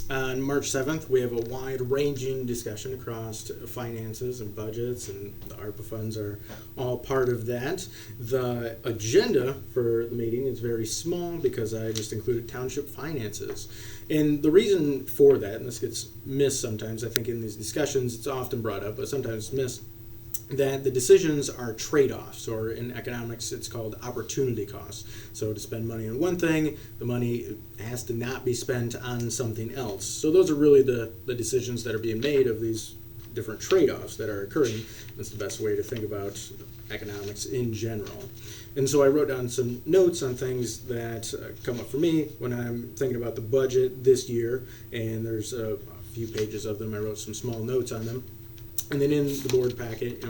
On March 7th, we have a wide-ranging discussion across finances and budgets, and the ARPA funds are all part of that. The agenda for the meeting is very small because I just included township finances. And the reason for that, and this gets missed sometimes, I think in these discussions it's often brought up, but sometimes missed, that the decisions are trade-offs, or in economics it's called opportunity costs. So to spend money on one thing, the money has to not be spent on something else. So those are really the decisions that are being made of these different trade-offs that are occurring. That's the best way to think about economics in general. And so I wrote down some notes on things that come up for me when I'm thinking about the budget this year, and there's a few pages of them. I wrote some small notes on them. And then in the board packet,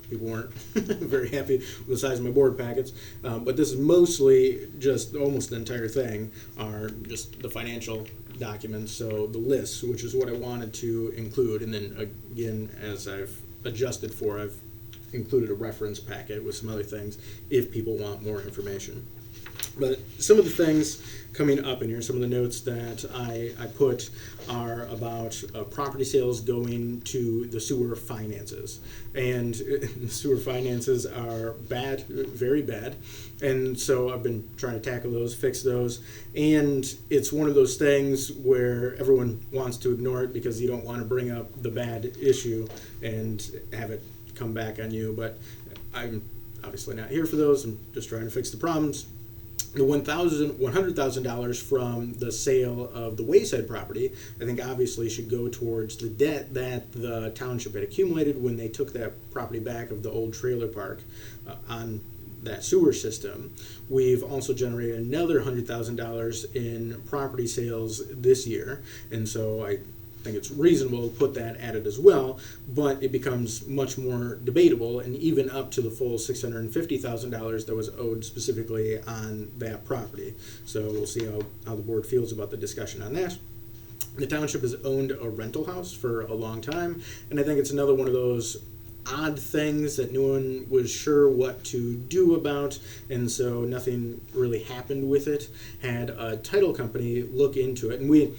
people weren't very happy with the size of my board packets, but this is mostly just almost the entire thing are just the financial documents, so the lists, which is what I wanted to include, and then again, as I've adjusted for, I've included a reference packet with some other things if people want more information. But some of the things coming up in here, some of the notes that I put are about property sales going to the sewer finances. And sewer finances are bad, very bad. And so I've been trying to tackle those, fix those. And it's one of those things where everyone wants to ignore it because you don't want to bring up the bad issue and have it come back on you. But I'm obviously not here for those. I'm just trying to fix the problems. The $100,000 from the sale of the Wayside property, I think obviously should go towards the debt that the township had accumulated when they took that property back of the old trailer park on that sewer system. We've also generated another $100,000 in property sales this year, and so I think it's reasonable to put that at it as well, but it becomes much more debatable, and even up to the full $650,000 that was owed specifically on that property. So we'll see how the board feels about the discussion on that. The township has owned a rental house for a long time, and I think it's another one of those odd things that no one was sure what to do about, and so nothing really happened with it. Had a title company look into it, and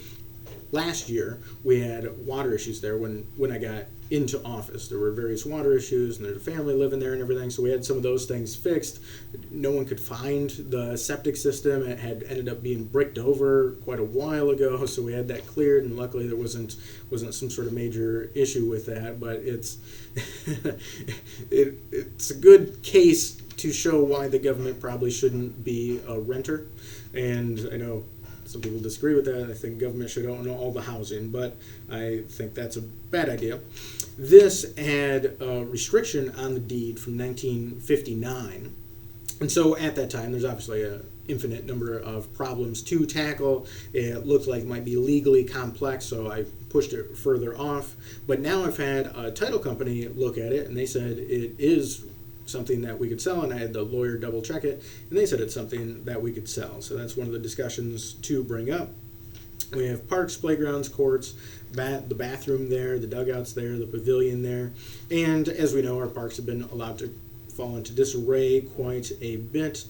last year, we had water issues there when I got into office. There were various water issues, and there's a family living there and everything, so we had some of those things fixed. No one could find the septic system. It had ended up being bricked over quite a while ago, so we had that cleared, and luckily there wasn't some sort of major issue with that, but it's it's a good case to show why the government probably shouldn't be a renter. And I know some people disagree with that. I think government should own all the housing, but I think that's a bad idea. This had a restriction on the deed from 1959. And so at that time, there's obviously an infinite number of problems to tackle. It looked like it might be legally complex, so I pushed it further off. But now I've had a title company look at it, and they said it is something that we could sell, and I had the lawyer double check it, and they said it's something that we could sell. So that's one of the discussions to bring up. We have parks, playgrounds, courts, the bathroom there, the dugouts there, the pavilion there, and as we know, our parks have been allowed to fall into disarray quite a bit.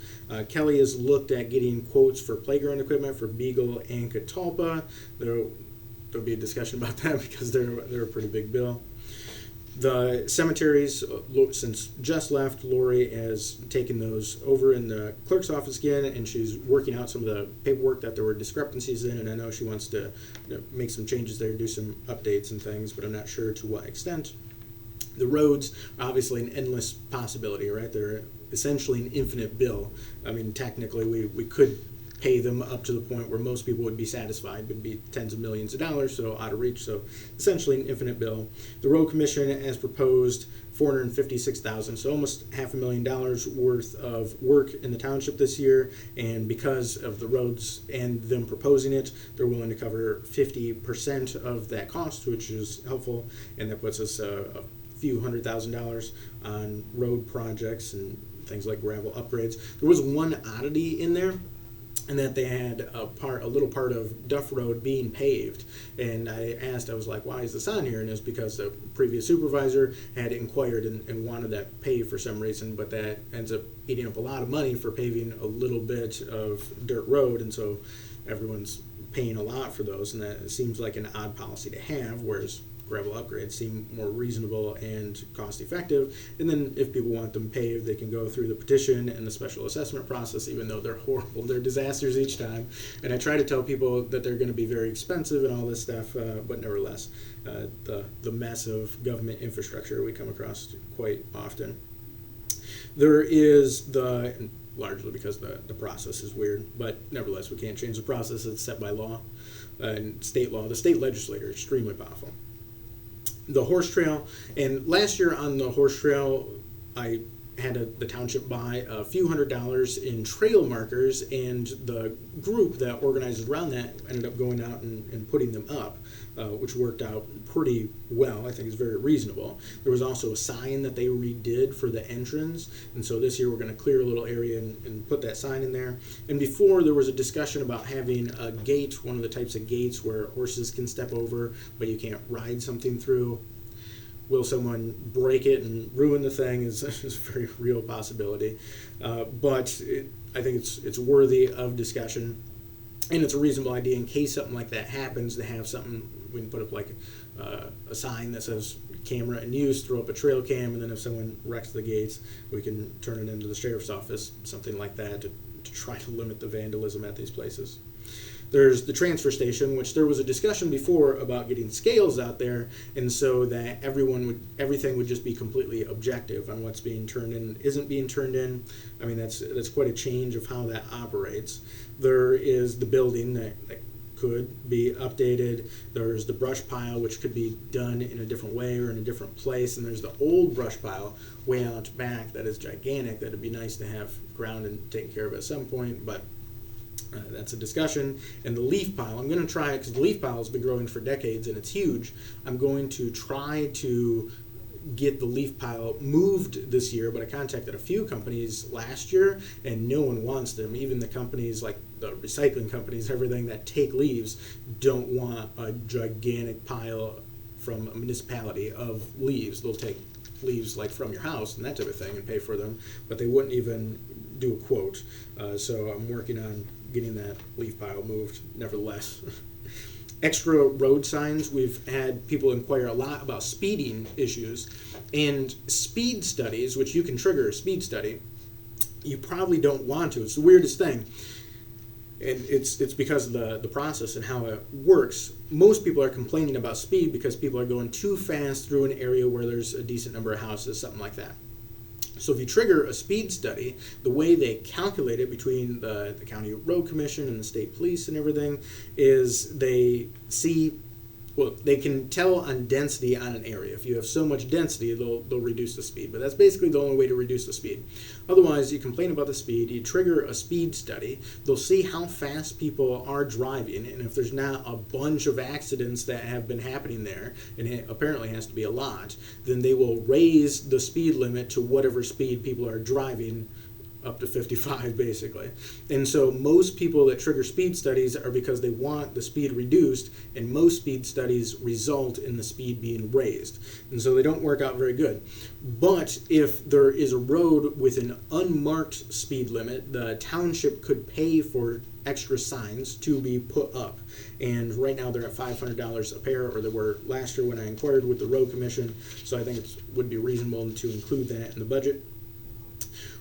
Kelly has looked at getting quotes for playground equipment for Beagle and Catalpa. There'll be a discussion about that because they're a pretty big bill. The cemeteries, since just left, Lori has taken those over in the clerk's office again, and she's working out some of the paperwork that there were discrepancies in, and I know she wants to make some changes there, do some updates and things, but I'm not sure to what extent. The roads are obviously an endless possibility, right? They're essentially an infinite bill. I mean, technically, we could pay them up to the point where most people would be satisfied. It would be tens of millions of dollars, so out of reach, so essentially an infinite bill. The road commission has proposed $456,000, so almost $500,000 worth of work in the township this year, and because of the roads and them proposing it, they're willing to cover 50% of that cost, which is helpful, and that puts us a few $100,000 on road projects and things like gravel upgrades. There was one oddity in there, and that they had a little part of Duff Road being paved. And I was like, why is this on here? And it's because the previous supervisor had inquired and wanted that paved for some reason, but that ends up eating up a lot of money for paving a little bit of dirt road, and so everyone's paying a lot for those, and that seems like an odd policy to have, whereas gravel upgrades seem more reasonable and cost effective. And then if people want them paved, they can go through the petition and the special assessment process, even though they're horrible. They're disasters each time. And I try to tell people that they're going to be very expensive and all this stuff, but nevertheless, the mess of government infrastructure we come across quite often. There is largely because the process is weird, but nevertheless, we can't change the process. It's set by law and state law. The state legislature is extremely powerful. The horse trail, and last year on the horse trail, I had the township buy a few $100s in trail markers, and the group that organized around that ended up going out and putting them up, which worked out pretty well. I think it's very reasonable. There was also a sign that they redid for the entrance, and so this year we're going to clear a little area and put that sign in there. And before, there was a discussion about having a gate, one of the types of gates where horses can step over, but you can't ride something through. Will someone break it and ruin the thing is a very real possibility. But I think it's worthy of discussion. And it's a reasonable idea in case something like that happens to have something. We can put up like a sign that says camera in use, throw up a trail cam, and then if someone wrecks the gates, we can turn it into the sheriff's office, something like that, to try to limit the vandalism at these places. There's the transfer station, which there was a discussion before about getting scales out there, and so that everything would just be completely objective on what's being turned in and isn't being turned in. I mean, that's quite a change of how that operates. There is the building that could be updated. There's the brush pile, which could be done in a different way or in a different place, and there's the old brush pile way out back that is gigantic. That'd be nice to have ground and taken care of at some point, but that's a discussion. And the leaf pile, I'm going to try, because the leaf pile has been growing for decades and it's huge, I'm going to try to get the leaf pile moved this year, but I contacted a few companies last year and no one wants them. Even the companies like the recycling companies, everything that take leaves, don't want a gigantic pile from a municipality of leaves. They'll take leaves like from your house and that type of thing and pay for them, but they wouldn't even do a quote. So I'm working on getting that leaf pile moved nevertheless. Extra road signs, we've had people inquire a lot about speeding issues, and speed studies, which you can trigger a speed study, you probably don't want to. It's the weirdest thing. And it's because of the process and how it works. Most people are complaining about speed because people are going too fast through an area where there's a decent number of houses, something like that. So if you trigger a speed study, the way they calculate it between the county road commission and the state police and everything is they can tell on density on an area. If you have so much density, they'll reduce the speed. But that's basically the only way to reduce the speed. Otherwise, you complain about the speed, you trigger a speed study, they'll see how fast people are driving, and if there's not a bunch of accidents that have been happening there, and it apparently has to be a lot, then they will raise the speed limit to whatever speed people are driving, up to 55 basically. And so most people that trigger speed studies are because they want the speed reduced, and most speed studies result in the speed being raised. And so they don't work out very good. But if there is a road with an unmarked speed limit, the township could pay for extra signs to be put up. And right now they're at $500 a pair, or they were last year when I inquired with the road commission. So I think it would be reasonable to include that in the budget.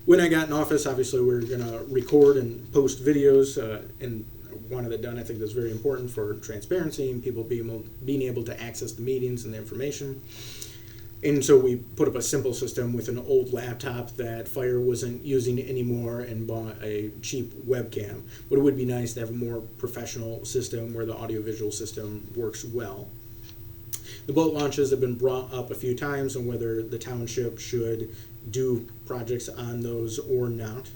When I got in office, obviously we were going to record and post videos, and wanted that done. I think that's very important for transparency and people being able to access the meetings and the information. And so we put up a simple system with an old laptop that Fire wasn't using anymore and bought a cheap webcam. But it would be nice to have a more professional system where the audiovisual system works well. The boat launches have been brought up a few times on whether the township should do projects on those or not.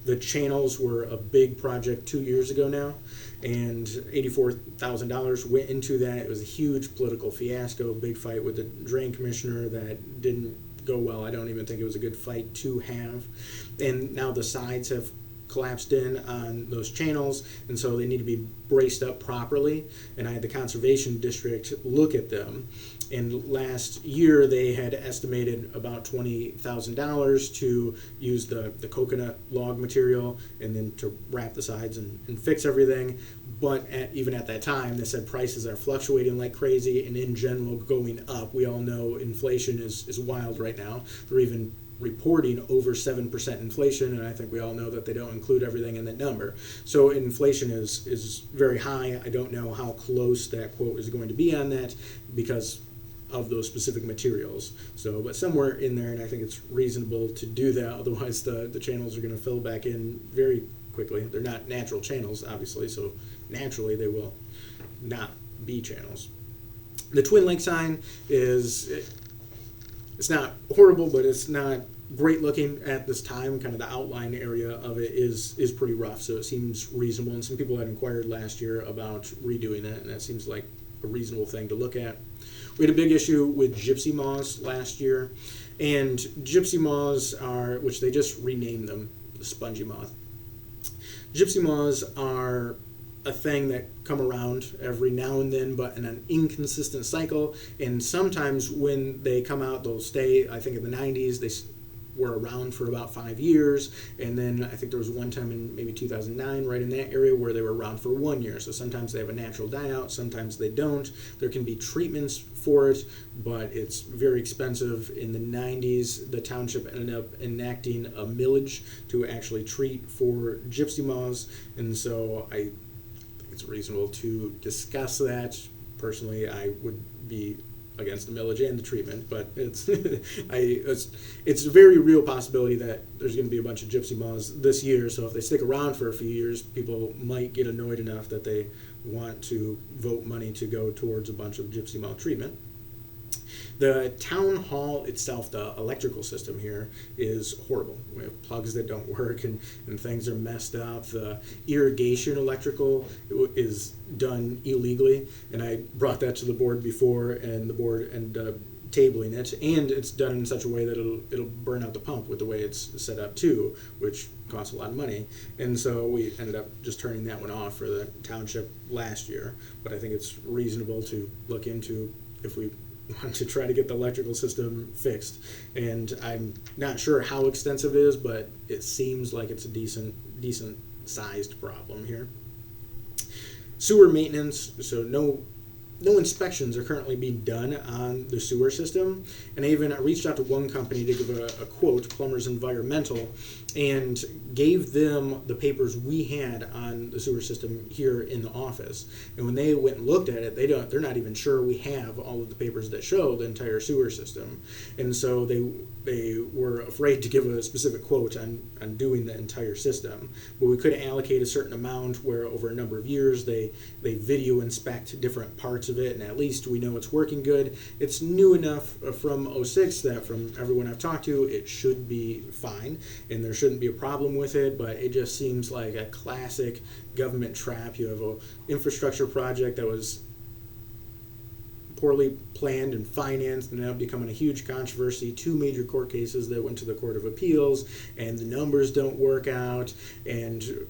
The channels were a big project 2 years ago now, and $84,000 went into that. It was a huge political fiasco, big fight with the drain commissioner that didn't go well. I don't even think it was a good fight to have. And now the sides have collapsed in on those channels, and so they need to be braced up properly. And I had the conservation district look at them, and last year they had estimated about $20,000 to use the coconut log material and then to wrap the sides and fix everything. But even at that time, they said prices are fluctuating like crazy and in general going up. We all know inflation is wild right now. They're even reporting over 7% inflation, and I think we all know that they don't include everything in that number. So inflation is very high. I don't know how close that quote is going to be on that because of those specific materials. So, but somewhere in there, and I think it's reasonable to do that. Otherwise, the channels are going to fill back in very quickly. They're not natural channels, obviously, so naturally they will not be channels. The Twin Lake sign it's not horrible, but it's not great looking at this time. Kind of the outline area of it is pretty rough, so it seems reasonable. And some people had inquired last year about redoing it, and that seems like a reasonable thing to look at. We had a big issue with gypsy moths last year, and gypsy moths are, which they just renamed them, the spongy moth. Gypsy moths are a thing that come around every now and then, but in an inconsistent cycle. And sometimes when they come out, they'll stay. I think in the 90s, they were around for about 5 years. And then I think there was one time in maybe 2009, right in that area, where they were around for 1 year. So sometimes they have a natural die out, sometimes they don't. There can be treatments for it, but it's very expensive. In the 90s, the township ended up enacting a millage to actually treat for gypsy moths. And so I it's reasonable to discuss that. Personally, I would be against the millage and the treatment, but it's a very real possibility that there's going to be a bunch of gypsy moths this year. So if they stick around for a few years, people might get annoyed enough that they want to vote money to go towards a bunch of gypsy moth treatment. The town hall itself, the electrical system here, is horrible. We have plugs that don't work and things are messed up. The irrigation electrical is done illegally, and I brought that to the board before, and the board ended up tabling it, and it's done in such a way that it'll burn out the pump with the way it's set up too, which costs a lot of money. And so we ended up just turning that one off for the township last year. But I think it's reasonable to look into if we want to try to get the electrical system fixed. And I'm not sure how extensive it is, but it seems like it's a decent sized problem here. Sewer maintenance, so no inspections are currently being done on the sewer system. And I reached out to one company to give a quote, Plumbers Environmental, and gave them the papers we had on the sewer system here in the office. And when they went and looked at it, they're not even sure we have all of the papers that show the entire sewer system. And so they were afraid to give a specific quote on doing the entire system. But we could allocate a certain amount where over a number of years they video inspect different parts of it, and at least we know it's working good. It's new enough from 06 that from everyone I've talked to, it should be fine, and there shouldn't be a problem with it, but it just seems like a classic government trap. You have an infrastructure project that was poorly planned and financed, and now becoming a huge controversy. 2 major court cases that went to the Court of Appeals, and the numbers don't work out, and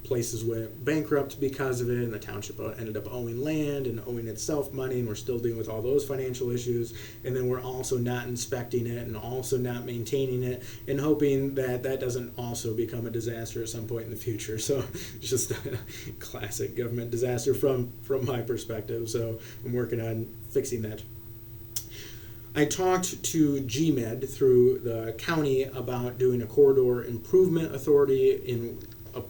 places went bankrupt because of it, and the township ended up owing land and owing itself money, and we're still dealing with all those financial issues. And then we're also not inspecting it and also not maintaining it, and hoping that that doesn't also become a disaster at some point in the future. So it's just a classic government disaster from my perspective. So I'm working on fixing that. I talked to GMed through the county about doing a corridor improvement authority in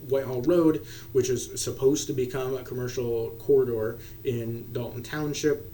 Whitehall Road, which is supposed to become a commercial corridor in Dalton Township,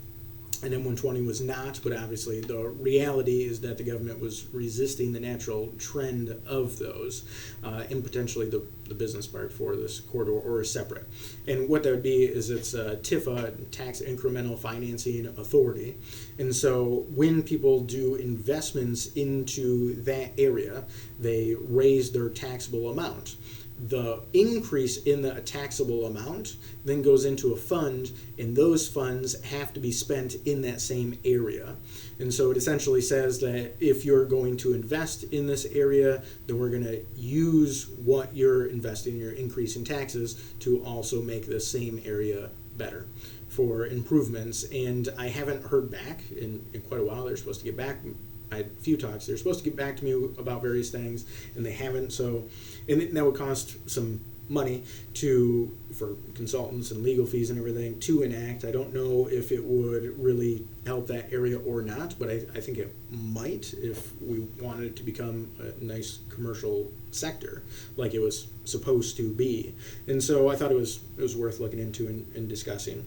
and M120 was not, but obviously the reality is that the government was resisting the natural trend of those, and potentially the business part for this corridor or a separate. And what that would be is it's a TIFA, Tax Incremental Financing Authority. And so when people do investments into that area, they raise their taxable amount. the increase in the taxable amount then goes into a fund, and those funds have to be spent in that same area. And so it essentially says that if you're going to invest in this area, then we're going to use what you're investing, your increase in taxes, to also make the same area better for improvements. And I haven't heard back in quite a while. They're supposed to get back. I had a few talks. They're supposed to get back to me about various things, and they haven't. So, and that would cost some money for consultants and legal fees and everything to enact. I don't know if it would really help that area or not, but I think it might if we wanted it to become a nice commercial sector like it was supposed to be. And so I thought it was worth looking into and discussing.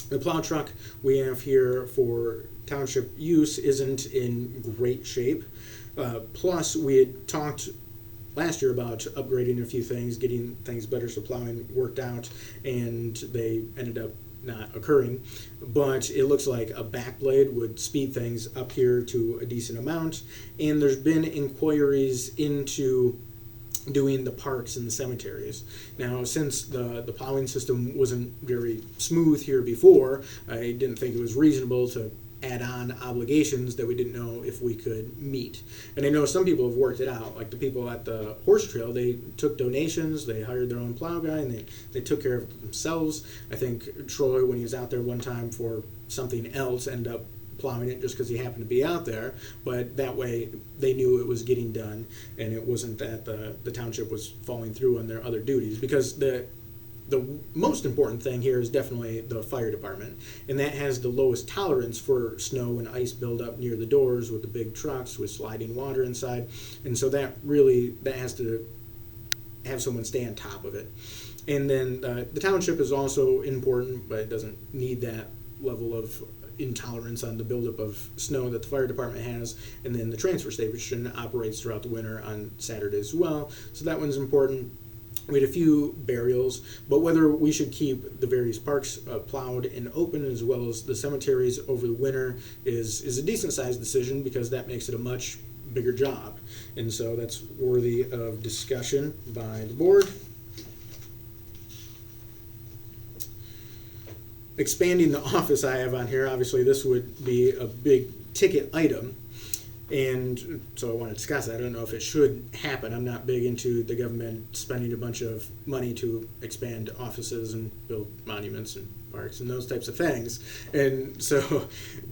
The plow truck we have here for township use isn't in great shape. Plus, we had talked last year about upgrading a few things, getting things better so plowing worked out, and they ended up not occurring. But it looks like a back blade would speed things up here to a decent amount, and there's been inquiries into doing the parks and the cemeteries. Now, since the plowing system wasn't very smooth here before, I didn't think it was reasonable to add on obligations that we didn't know if we could meet. And I know some people have worked it out, like the people at the horse trail. They took donations, they hired their own plow guy, and they took care of it themselves. I think Troy, when he was out there one time for something else, ended up plowing it just because he happened to be out there, but that way they knew it was getting done, and it wasn't that the township was falling through on their other duties. Because the most important thing here is definitely the fire department, and that has the lowest tolerance for snow and ice buildup near the doors with the big trucks with sliding water inside, and so that has to have someone stay on top of it. And then the township is also important, but it doesn't need that level of intolerance on the buildup of snow that the fire department has. And then the transfer station operates throughout the winter on Saturdays as well, so that one's important. We had a few burials, but whether we should keep the various parks plowed and open as well as the cemeteries over the winter is a decent sized decision, because that makes it a much bigger job, and so that's worthy of discussion by the board. Expanding the office I have on here, obviously this would be a big ticket item, and so I want to discuss it. I don't know if it should happen. I'm not big into the government spending a bunch of money to expand offices and build monuments and parks and those types of things. And so,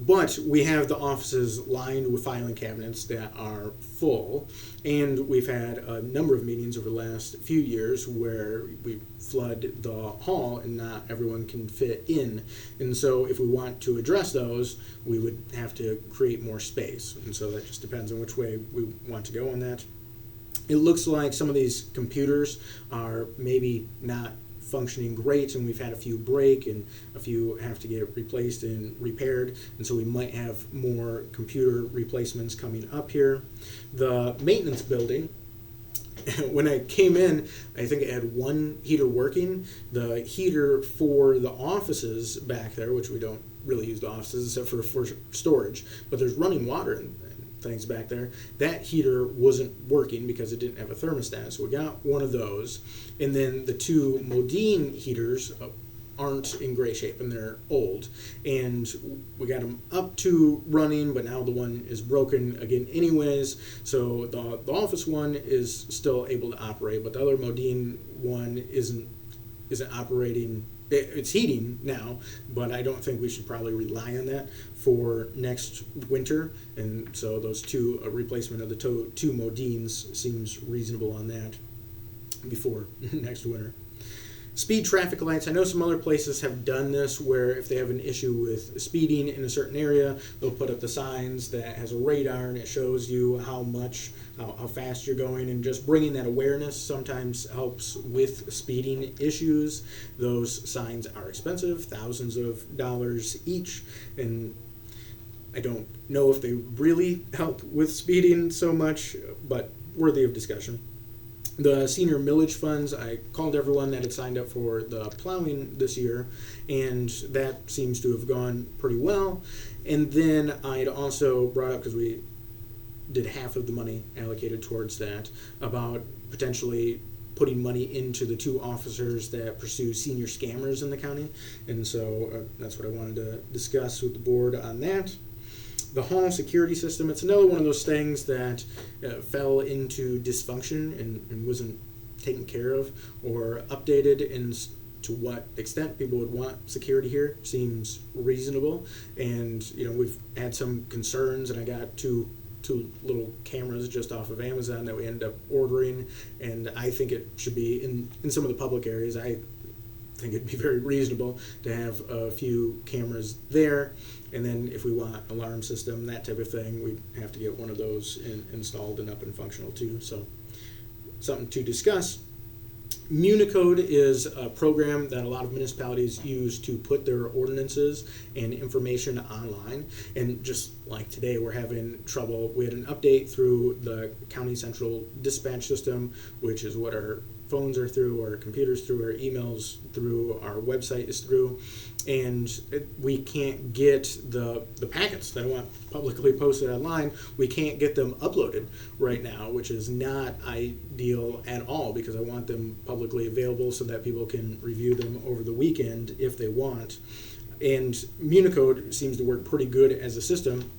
but we have the offices lined with filing cabinets that are full, and we've had a number of meetings over the last few years where we flood the hall and not everyone can fit in. And so if we want to address those, we would have to create more space. And so that just depends on which way we want to go on that. It looks like some of these computers are maybe not functioning great, and we've had a few break and a few have to get replaced and repaired, and so we might have more computer replacements coming up here. The maintenance building, when I came in, I think it had one heater working. The heater for the offices back there, which we don't really use the offices except for storage, but there's running water and things back there. That heater wasn't working because it didn't have a thermostat, so we got one of those. And then the two Modine heaters aren't in great shape, and they're old, and we got them up to running, but now the one is broken again anyways. So the office one is still able to operate, but the other Modine one isn't operating. It's heating now, but I don't think we should probably rely on that for next winter. And so those two, a replacement of the two Modines seems reasonable on that before next winter. Speed traffic lights. I know some other places have done this where if they have an issue with speeding in a certain area, they'll put up the signs that has a radar and it shows you how fast you're going, and just bringing that awareness sometimes helps with speeding issues. Those signs are expensive, thousands of dollars each, and I don't know if they really help with speeding so much, but worthy of discussion. The senior millage funds, I called everyone that had signed up for the plowing this year, and that seems to have gone pretty well. And then I'd also brought up, because we did half of the money allocated towards that, about potentially putting money into the 2 officers that pursue senior scammers in the county. And so that's what I wanted to discuss with the board on that. The hall security system, it's another one of those things that fell into dysfunction and wasn't taken care of or updated, and to what extent people would want security here seems reasonable. And we've had some concerns, and I got two little cameras just off of Amazon that we ended up ordering, and I think it should be in some of the public areas. I think it'd be very reasonable to have a few cameras there, and then if we want alarm system, that type of thing, we'd have to get one of those installed and up and functional too. So something to discuss. Municode is a program that a lot of municipalities use to put their ordinances and information online. And just like today, we're having trouble. We had an update through the county central dispatch system, which is what our phones are through, our computers through, our emails through, our website is through, and we can't get the packets that I want publicly posted online. We can't get them uploaded right now, which is not ideal at all, because I want them publicly available so that people can review them over the weekend if they want. And Municode seems to work pretty good as a system.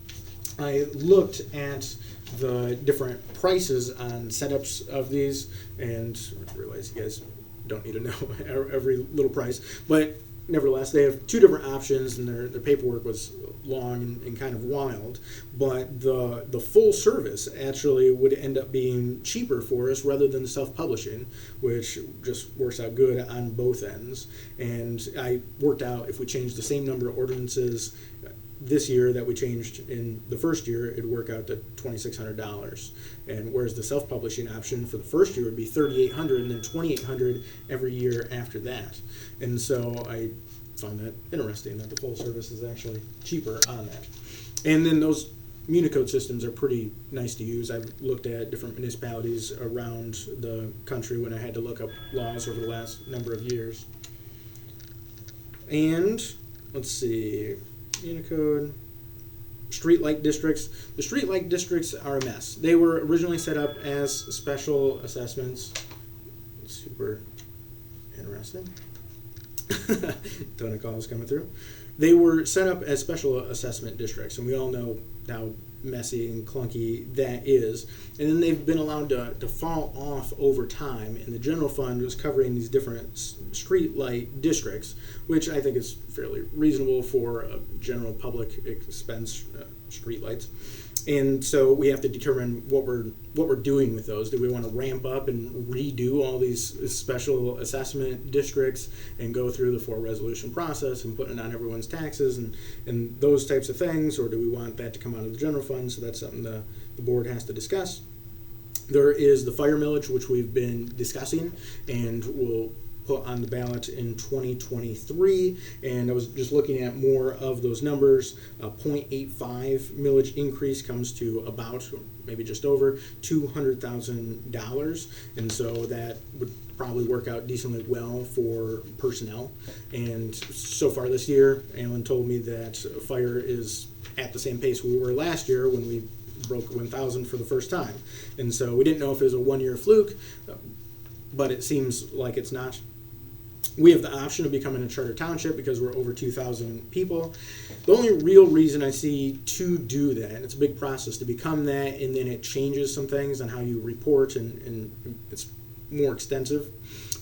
I looked at the different prices on setups of these, and I realize you guys don't need to know every little price, but nevertheless, they have 2 different options, and their paperwork was long and kind of wild. But the full service actually would end up being cheaper for us rather than self-publishing, which just works out good on both ends. And I worked out, if we changed the same number of ordinances this year that we changed in the first year, it'd work out to $2,600. And whereas the self-publishing option for the first year would be $3,800 and then $2,800 every year after that. And so I found that interesting that the full service is actually cheaper on that. And then those Municode systems are pretty nice to use. I've looked at different municipalities around the country when I had to look up laws over the last number of years. And let's see, Unicode, streetlight districts. The streetlight districts are a mess. They were originally set up as special assessments. Super interesting. Ton of calls coming through. They were set up as special assessment districts, and we all know how messy and clunky that is. And then they've been allowed to fall off over time, and the general fund was covering these different street light districts, which I think is fairly reasonable for a general public expense, street lights. And so we have to determine what we're doing with those. Do we want to ramp up and redo all these special assessment districts and go through the 4 resolution process and put it on everyone's taxes and those types of things, or do we want that to come out of the general fund? So that's something the board has to discuss. There is the fire millage, which we've been discussing, and we'll put on the ballot in 2023, and I was just looking at more of those numbers. 0.85 millage increase comes to about, maybe just over, $200,000, and so that would probably work out decently well for personnel. And so far this year, Alan told me that fire is at the same pace we were last year when we broke 1,000 for the first time, and so we didn't know if it was a one-year fluke, but it seems like it's not. We have the option of becoming a charter township because we're over 2,000 people. The only real reason I see to do that, and it's a big process to become that, and then it changes some things on how you report, and it's more extensive,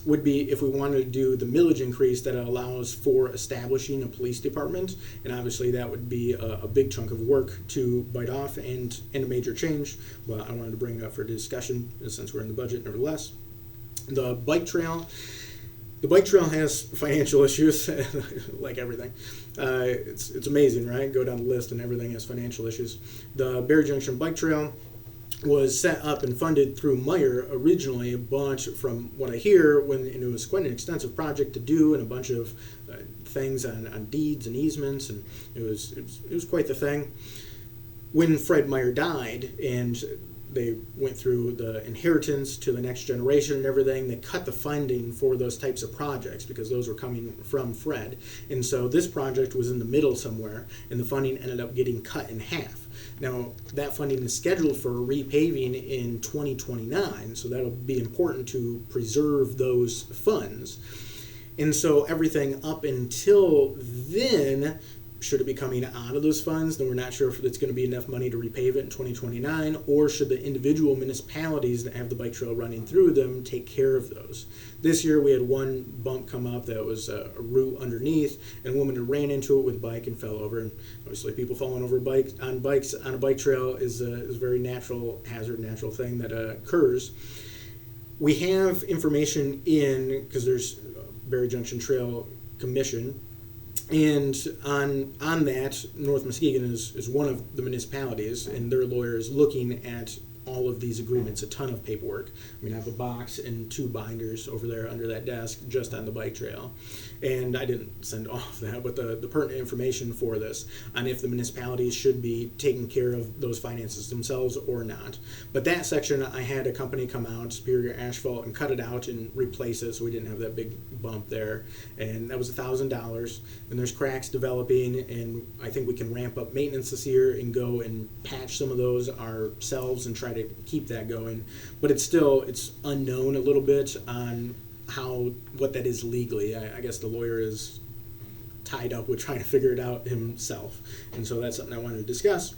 would be if we wanted to do the millage increase that allows for establishing a police department. And obviously that would be a big chunk of work to bite off and a major change. But I wanted to bring it up for discussion since we're in the budget nevertheless. The bike trail. The bike trail has financial issues, like everything. It's amazing, right? Go down the list and everything has financial issues. The Berry Junction Bike Trail was set up and funded through Meyer originally, but from what I hear, it was quite an extensive project to do and a bunch of things on deeds and easements, and it was quite the thing. When Fred Meyer died and they went through the inheritance to the next generation and everything, they cut the funding for those types of projects because those were coming from Fred. And so this project was in the middle somewhere, and the funding ended up getting cut in half. Now, that funding is scheduled for repaving in 2029, so that'll be important to preserve those funds. And so everything up until then, should it be coming out of those funds, then we're not sure if it's going to be enough money to repave it in 2029, or should the individual municipalities that have the bike trail running through them take care of those. This year we had one bump come up that was a root underneath, and a woman had ran into it with a bike and fell over. And obviously people falling over bikes on a bike trail is a very natural hazard, natural thing that occurs. We have information in, because there's Barry Junction Trail Commission, and on that, North Muskegon is one of the municipalities, and their lawyer is looking at all of these agreements, a ton of paperwork. I mean, I have a box and 2 binders over there under that desk just on the bike trail. And I didn't send all of that, but the pertinent information for this on if the municipalities should be taking care of those finances themselves or not. But that section, I had a company come out, Superior Asphalt, and cut it out and replace it so we didn't have that big bump there. And that was $1,000. And there's cracks developing, and I think we can ramp up maintenance this year and go and patch some of those ourselves and try to keep that going. But it's unknown a little bit on what that is legally. I guess the lawyer is tied up with trying to figure it out himself, and so that's something I wanted to discuss.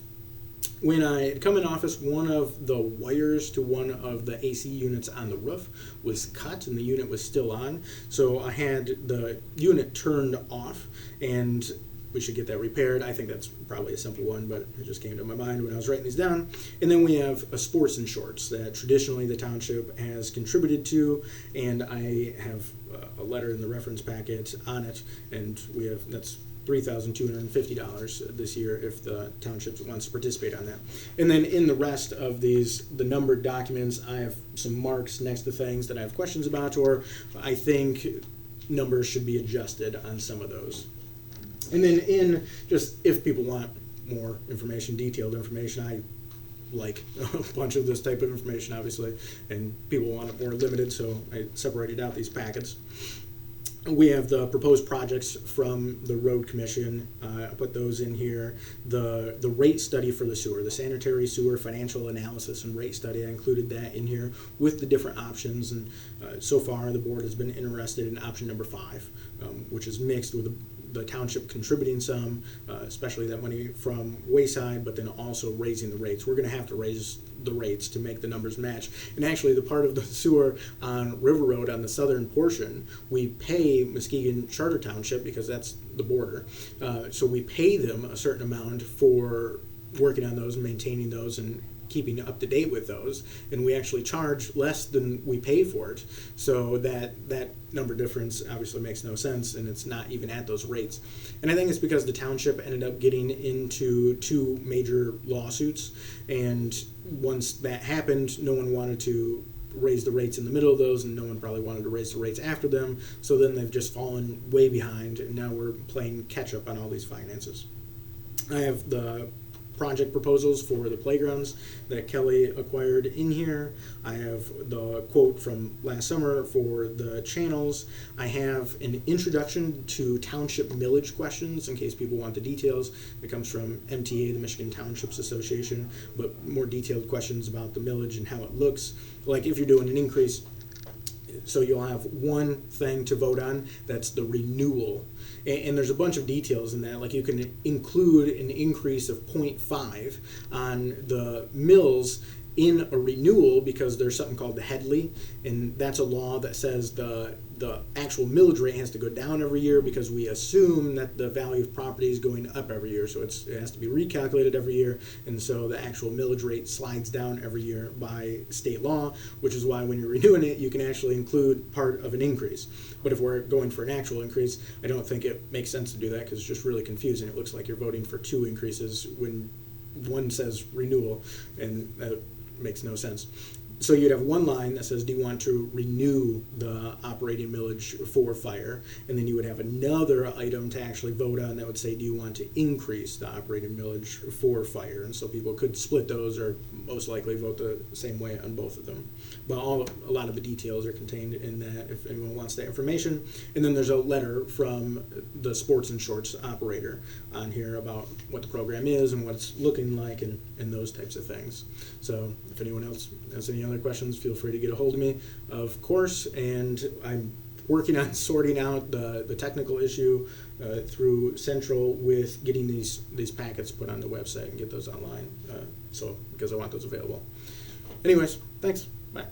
When I had come in office, one of the wires to one of the AC units on the roof was cut, and the unit was still on, so I had the unit turned off, and we should get that repaired. I think that's probably a simple one, but it just came to my mind when I was writing these down. And then we have a sports and shorts that traditionally the township has contributed to, and I have a letter in the reference packet on it, and that's $3,250 this year if the township wants to participate on that. And then in the rest of the numbered documents, I have some marks next to things that I have questions about, or I think numbers should be adjusted on some of those. And then if people want more information, detailed information, I like a bunch of this type of information, obviously, and people want it more limited, so I separated out these packets. We have the proposed projects from the road commission. I put those in here. The rate study for the sewer, the sanitary sewer financial analysis and rate study, I included that in here with the different options. And so far, the board has been interested in option number 5, which is mixed with the township contributing some, especially that money from Wayside, but then also raising the rates. We're going to have to raise the rates to make the numbers match. And actually, the part of the sewer on River Road on the southern portion, we pay Muskegon Charter Township because that's the border. So we pay them a certain amount for working on those and maintaining those and keeping up to date with those, and we actually charge less than we pay for it. So that number difference obviously makes no sense, and it's not even at those rates. And I think it's because the township ended up getting into 2 major lawsuits, and once that happened, no one wanted to raise the rates in the middle of those, and no one probably wanted to raise the rates after them. So then they've just fallen way behind, and now we're playing catch up on all these finances. I have the project proposals for the playgrounds that Kelly acquired in here. I have the quote from last summer for the channels. I have an introduction to township millage questions in case people want the details. It comes from MTA, the Michigan Townships Association, but more detailed questions about the millage and how it looks. Like if you're doing an increase, so you'll have one thing to vote on, that's the renewal. And there's a bunch of details in that, like you can include an increase of 0.5 on the mills in a renewal because there's something called the Headley, and that's a law that says the actual millage rate has to go down every year because we assume that the value of property is going up every year, so it has to be recalculated every year, and so the actual millage rate slides down every year by state law, which is why when you're renewing it, you can actually include part of an increase. But if we're going for an actual increase, I don't think it makes sense to do that because it's just really confusing. It looks like you're voting for 2 increases when one says renewal, and that makes no sense. So you'd have one line that says, do you want to renew the operating millage for fire? And then you would have another item to actually vote on that would say, do you want to increase the operating millage for fire? And so people could split those or most likely vote the same way on both of them. But a lot of the details are contained in that if anyone wants that information. And then there's a letter from the Sports and Shorts operator on here about what the program is and what it's looking like and those types of things. So if anyone else has any other questions, feel free to get a hold of me, of course. And I'm working on sorting out the technical issue through Central with getting these packets put on the website and get those online. So because I want those available. Anyways, thanks. Bye.